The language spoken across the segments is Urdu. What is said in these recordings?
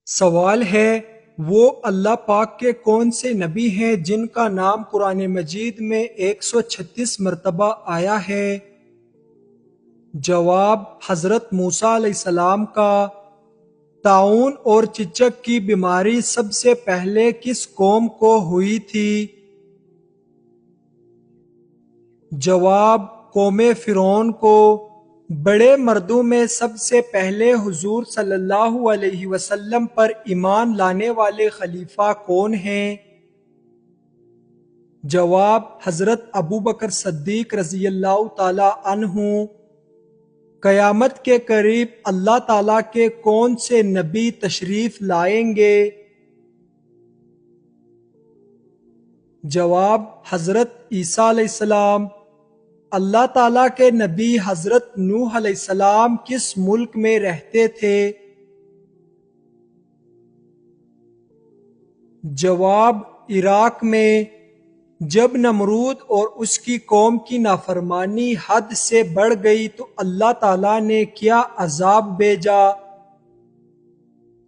سوال ہے وہ اللہ پاک کے کون سے نبی ہیں جن کا نام قرآن مجید میں 136 مرتبہ آیا ہے؟ جواب: حضرت موسیٰ علیہ السلام کا۔ طاعون اور چچک کی بیماری سب سے پہلے کس قوم کو ہوئی تھی؟ جواب: قوم فرعون کو۔ بڑے مردوں میں سب سے پہلے حضور صلی اللہ علیہ وسلم پر ایمان لانے والے خلیفہ کون ہیں؟ جواب: حضرت ابوبکر صدیق رضی اللہ تعالی عنہ۔ قیامت کے قریب اللہ تعالیٰ کے کون سے نبی تشریف لائیں گے؟ جواب: حضرت عیسیٰ علیہ السلام۔ اللہ تعالیٰ کے نبی حضرت نوح علیہ السلام کس ملک میں رہتے تھے؟ جواب: عراق میں۔ جب نمرود اور اس کی قوم کی نافرمانی حد سے بڑھ گئی تو اللہ تعالیٰ نے کیا عذاب بھیجا؟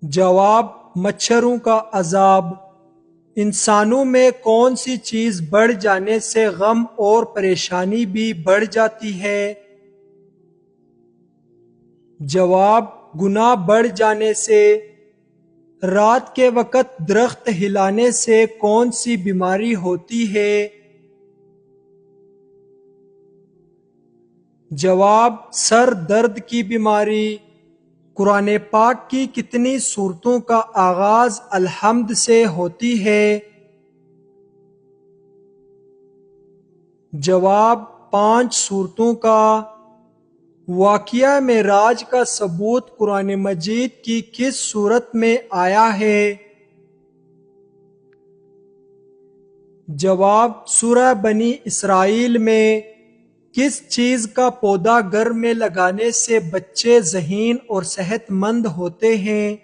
جواب: مچھروں کا عذاب۔ انسانوں میں کون سی چیز بڑھ جانے سے غم اور پریشانی بھی بڑھ جاتی ہے؟ جواب: گناہ بڑھ جانے سے۔ رات کے وقت درخت ہلانے سے کون سی بیماری ہوتی ہے؟ جواب: سر درد کی بیماری۔ قرآن پاک کی کتنی سورتوں کا آغاز الحمد سے ہوتی ہے؟ جواب: 5 سورتوں کا۔ واقعہ معراج کا ثبوت قرآن مجید کی کس سورت میں آیا ہے؟ جواب: سورہ بنی اسرائیل میں۔ کس چیز کا پودا گھر میں لگانے سے بچے ذہین اور صحت مند ہوتے ہیں؟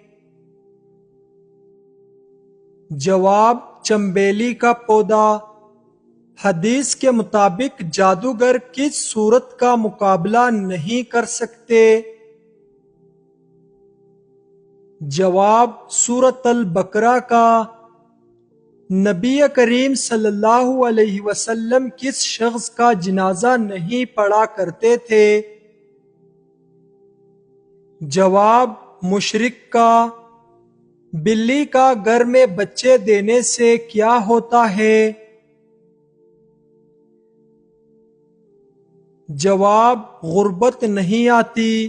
جواب: چنبیلی کا پودا۔ حدیث کے مطابق جادوگر کس صورت کا مقابلہ نہیں کر سکتے؟ جواب: سورۃ البقرہ کا۔ نبی کریم صلی اللہ علیہ وسلم کس شخص کا جنازہ نہیں پڑھا کرتے تھے؟ جواب: مشرک کا۔ بلی کا گھر میں بچے دینے سے کیا ہوتا ہے؟ جواب: غربت نہیں آتی۔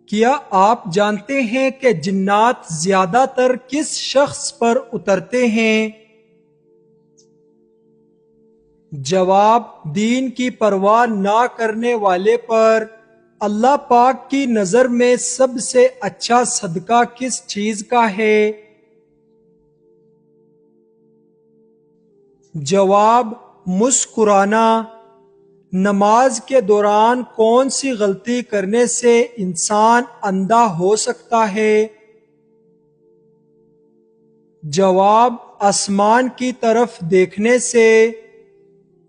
کیا آپ جانتے ہیں کہ جنات زیادہ تر کس شخص پر اترتے ہیں؟ جواب: دین کی پرواہ نہ کرنے والے پر۔ اللہ پاک کی نظر میں سب سے اچھا صدقہ کس چیز کا ہے؟ جواب: مسکرانا۔ نماز کے دوران کون سی غلطی کرنے سے انسان اندھا ہو سکتا ہے؟ جواب: آسمان کی طرف دیکھنے سے۔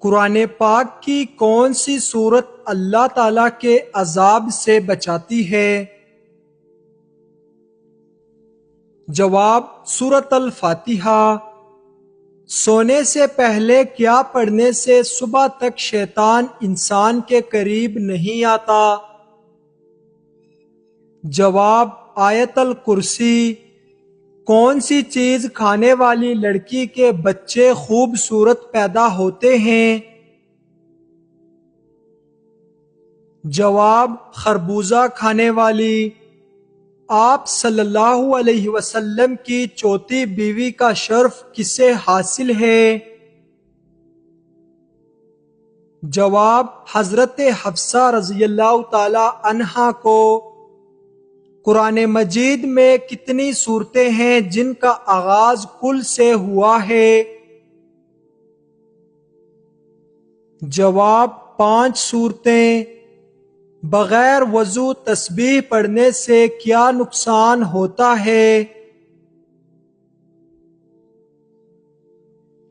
قرآن پاک کی کون سی سورت اللہ تعالیٰ کے عذاب سے بچاتی ہے؟ جواب: سورۃ الفاتحہ۔ سونے سے پہلے کیا پڑھنے سے صبح تک شیطان انسان کے قریب نہیں آتا؟ جواب: آیت الکرسی۔ کون سی چیز کھانے والی لڑکی کے بچے خوبصورت پیدا ہوتے ہیں؟ جواب: خربوزہ کھانے والی۔ آپ صلی اللہ علیہ وسلم کی چوتھی بیوی کا شرف کسے حاصل ہے؟ جواب: حضرت حفصہ رضی اللہ تعالی عنہا کو۔ قرآن مجید میں کتنی سورتیں ہیں جن کا آغاز کل سے ہوا ہے؟ جواب: 5 سورتیں۔ بغیر وضو تسبیح پڑھنے سے کیا نقصان ہوتا ہے؟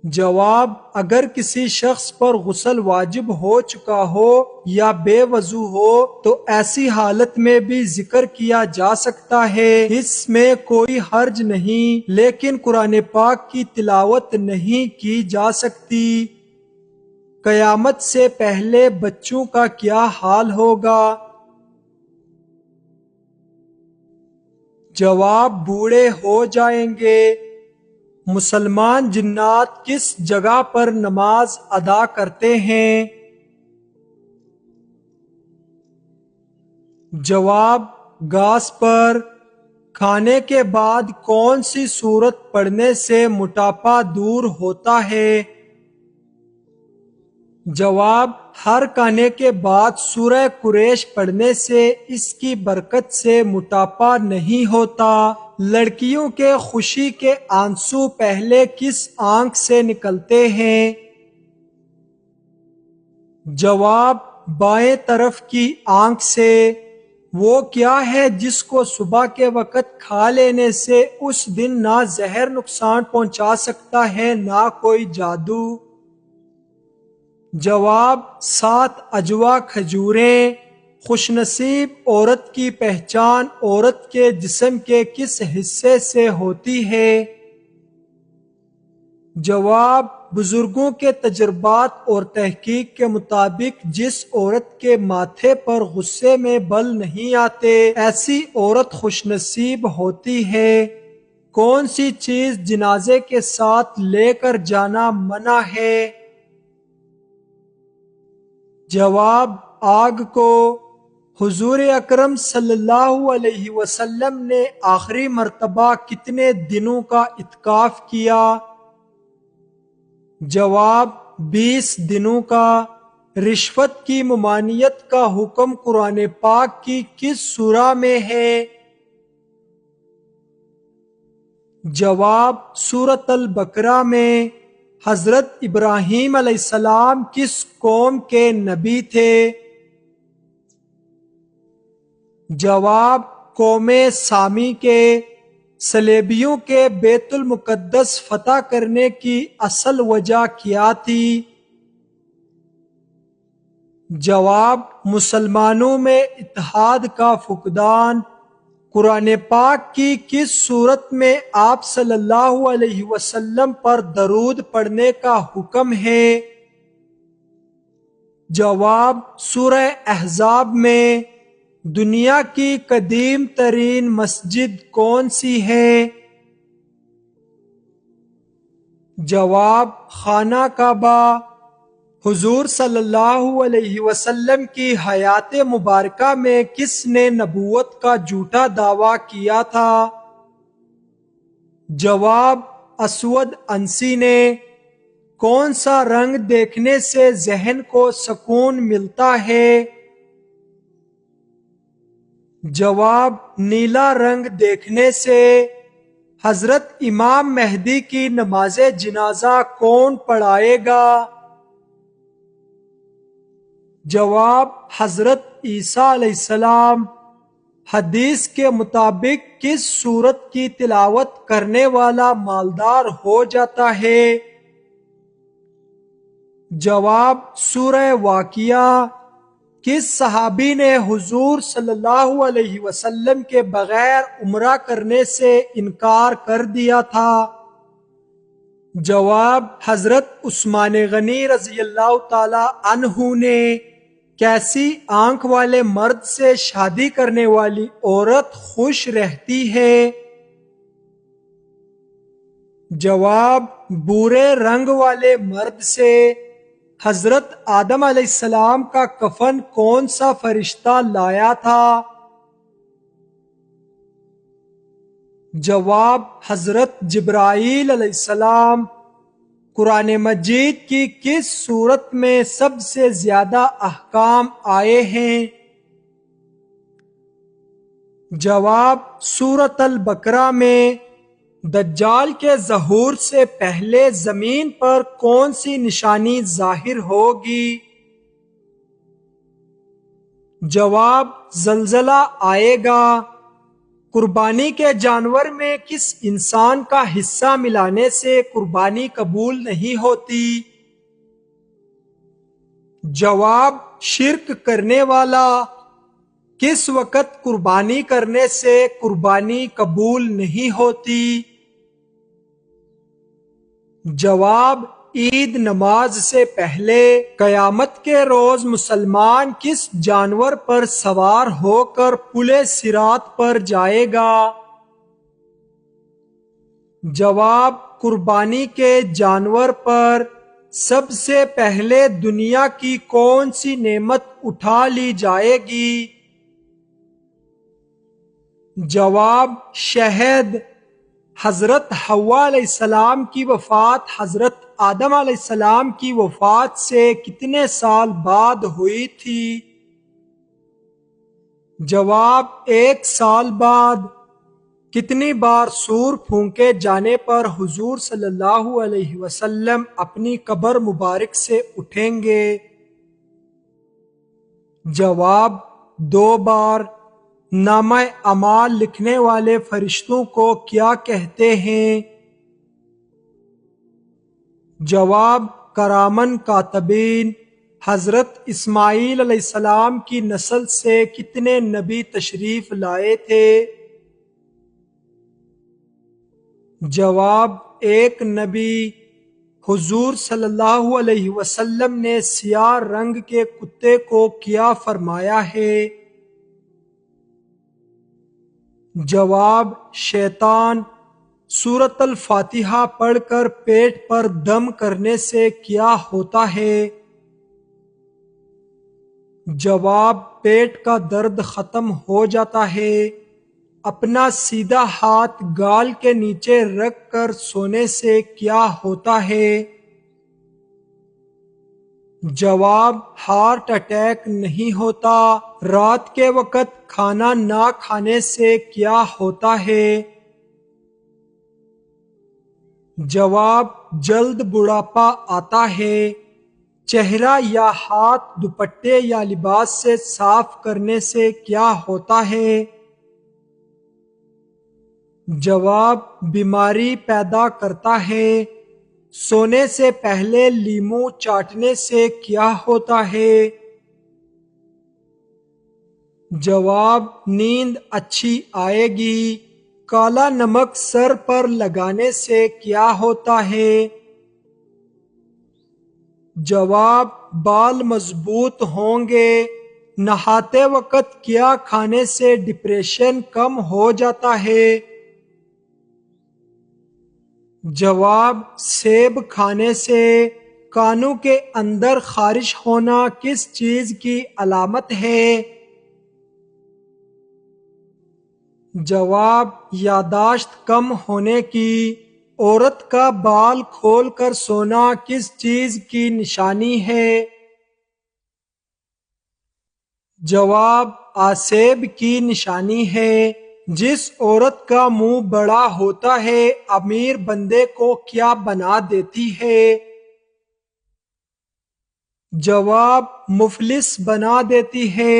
جواب: اگر کسی شخص پر غسل واجب ہو چکا ہو یا بے وضو ہو تو ایسی حالت میں بھی ذکر کیا جا سکتا ہے، اس میں کوئی حرج نہیں، لیکن قرآن پاک کی تلاوت نہیں کی جا سکتی۔ قیامت سے پہلے بچوں کا کیا حال ہوگا؟ جواب: بوڑھے ہو جائیں گے۔ مسلمان جنات کس جگہ پر نماز ادا کرتے ہیں؟ جواب: گھاس پر۔ کھانے کے بعد کون سی سورت پڑھنے سے موٹاپا دور ہوتا ہے؟ جواب: ہر کھانے کے بعد سورہ قریش پڑھنے سے اس کی برکت سے موٹاپا نہیں ہوتا۔ لڑکیوں کے خوشی کے آنسو پہلے کس آنکھ سے نکلتے ہیں؟ جواب: بائیں طرف کی آنکھ سے۔ وہ کیا ہے جس کو صبح کے وقت کھا لینے سے اس دن نہ زہر نقصان پہنچا سکتا ہے نہ کوئی جادو؟ جواب: 7 اجوا کھجوریں۔ خوش نصیب عورت کی پہچان عورت کے جسم کے کس حصے سے ہوتی ہے؟ جواب: بزرگوں کے تجربات اور تحقیق کے مطابق جس عورت کے ماتھے پر غصے میں بل نہیں آتے ایسی عورت خوش نصیب ہوتی ہے۔ کون سی چیز جنازے کے ساتھ لے کر جانا منع ہے؟ جواب: آگ کو۔ حضور اکرم صلی اللہ علیہ وسلم نے آخری مرتبہ کتنے دنوں کا اعتکاف کیا؟ جواب: 20 دنوں کا۔ رشوت کی ممانعت کا حکم قرآن پاک کی کس سورہ میں ہے؟ جواب: سورۃ البقرہ میں۔ حضرت ابراہیم علیہ السلام کس قوم کے نبی تھے؟ جواب: قوم سامی کے۔ صلیبیوں کے بیت المقدس فتح کرنے کی اصل وجہ کیا تھی؟ جواب: مسلمانوں میں اتحاد کا فقدان۔ قرآن پاک کی کس صورت میں آپ صلی اللہ علیہ وسلم پر درود پڑھنے کا حکم ہے؟ جواب: سورہ احزاب میں۔ دنیا کی قدیم ترین مسجد کون سی ہے؟ جواب: خانہ کعبہ۔ حضور صلی اللہ علیہ وسلم کی حیات مبارکہ میں کس نے نبوت کا جھوٹا دعویٰ کیا تھا؟ جواب: اسود عنسی نے۔ کون سا رنگ دیکھنے سے ذہن کو سکون ملتا ہے؟ جواب: نیلا رنگ دیکھنے سے۔ حضرت امام مہدی کی نماز جنازہ کون پڑھائے گا؟ جواب: حضرت عیسیٰ علیہ السلام۔ حدیث کے مطابق کس سورت کی تلاوت کرنے والا مالدار ہو جاتا ہے؟ جواب: سورہ واقعہ۔ کس صحابی نے حضور صلی اللہ علیہ وسلم کے بغیر عمرہ کرنے سے انکار کر دیا تھا؟ جواب: حضرت عثمان غنی رضی اللہ تعالی عنہ نے۔ کیسی آنکھ والے مرد سے شادی کرنے والی عورت خوش رہتی ہے؟ جواب: بھورے رنگ والے مرد سے۔ حضرت آدم علیہ السلام کا کفن کون سا فرشتہ لایا تھا؟ جواب: حضرت جبرائیل علیہ السلام۔ قرآن مجید کی کس سورت میں سب سے زیادہ احکام آئے ہیں؟ جواب: سورۃ البقرہ میں۔ دجال کے ظہور سے پہلے زمین پر کون سی نشانی ظاہر ہوگی؟ جواب: زلزلہ آئے گا۔ قربانی کے جانور میں کس انسان کا حصہ ملانے سے قربانی قبول نہیں ہوتی؟ جواب: شرک کرنے والا۔ کس وقت قربانی کرنے سے قربانی قبول نہیں ہوتی؟ جواب: عید نماز سے پہلے۔ قیامت کے روز مسلمان کس جانور پر سوار ہو کر پل صراط پر جائے گا؟ جواب: قربانی کے جانور پر۔ سب سے پہلے دنیا کی کون سی نعمت اٹھا لی جائے گی؟ جواب: شہد۔ حضرت حوا علیہ السلام کی وفات حضرت آدم علیہ السلام کی وفات سے کتنے سال بعد ہوئی تھی؟ جواب: 1 سال بعد۔ کتنی بار سور پھونکے جانے پر حضور صلی اللہ علیہ وسلم اپنی قبر مبارک سے اٹھیں گے؟ جواب: 2 بار۔ نامہ اعمال لکھنے والے فرشتوں کو کیا کہتے ہیں؟ جواب: کرامن کاتبین۔ حضرت اسماعیل علیہ السلام کی نسل سے کتنے نبی تشریف لائے تھے؟ جواب: 1 نبی۔ حضور صلی اللہ علیہ وسلم نے سیاہ رنگ کے کتے کو کیا فرمایا ہے؟ جواب: شیطان۔ سورۃ الفاتحہ پڑھ کر پیٹ پر دم کرنے سے کیا ہوتا ہے؟ جواب: پیٹ کا درد ختم ہو جاتا ہے۔ اپنا سیدھا ہاتھ گال کے نیچے رکھ کر سونے سے کیا ہوتا ہے؟ جواب: ہارٹ اٹیک نہیں ہوتا۔ رات کے وقت کھانا نہ کھانے سے کیا ہوتا ہے؟ جواب: جلد بڑھاپا آتا ہے۔ چہرہ یا ہاتھ دوپٹے یا لباس سے صاف کرنے سے کیا ہوتا ہے؟ جواب: بیماری پیدا کرتا ہے۔ سونے سے پہلے لیموں چاٹنے سے کیا ہوتا ہے؟ جواب: نیند اچھی آئے گی۔ کالا نمک سر پر لگانے سے کیا ہوتا ہے؟ جواب: بال مضبوط ہوں گے۔ نہاتے وقت کیا کھانے سے ڈپریشن کم ہو جاتا ہے؟ جواب: سیب کھانے سے۔ کانوں کے اندر خارش ہونا کس چیز کی علامت ہے؟ جواب: یادداشت کم ہونے کی۔ عورت کا بال کھول کر سونا کس چیز کی نشانی ہے؟ جواب: آسیب کی نشانی ہے۔ جس عورت کا منہ بڑا ہوتا ہے امیر بندے کو کیا بنا دیتی ہے؟ جواب: مفلس بنا دیتی ہے۔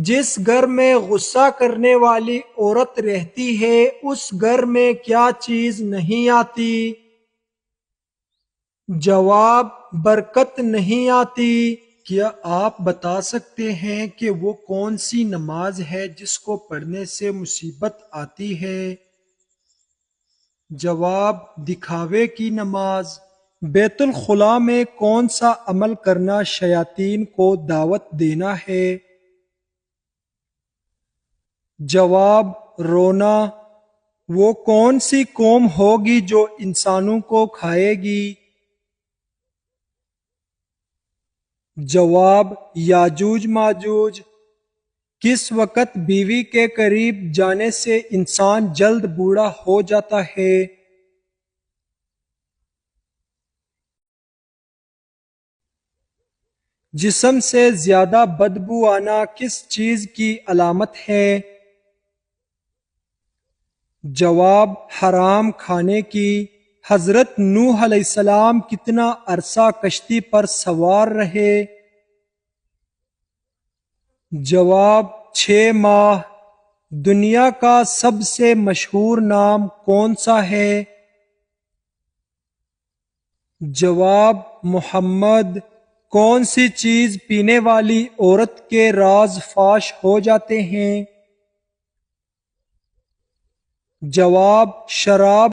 جس گھر میں غصہ کرنے والی عورت رہتی ہے اس گھر میں کیا چیز نہیں آتی؟ جواب: برکت نہیں آتی۔ کیا آپ بتا سکتے ہیں کہ وہ کون سی نماز ہے جس کو پڑھنے سے مصیبت آتی ہے؟ جواب: دکھاوے کی نماز۔ بیت الخلاء میں کون سا عمل کرنا شیاطین کو دعوت دینا ہے؟ جواب: رونا۔ وہ کون سی قوم ہوگی جو انسانوں کو کھائے گی؟ جواب: یاجوج ماجوج۔ کس وقت بیوی کے قریب جانے سے انسان جلد بوڑھا ہو جاتا ہے؟ جسم سے زیادہ بدبو آنا کس چیز کی علامت ہے؟ جواب: حرام کھانے کی۔ حضرت نوح علیہ السلام کتنا عرصہ کشتی پر سوار رہے؟ جواب: 6 ماہ۔ دنیا کا سب سے مشہور نام کون سا ہے؟ جواب محمد۔ کون سی چیز پینے والی عورت کے راز فاش ہو جاتے ہیں؟ جواب شراب۔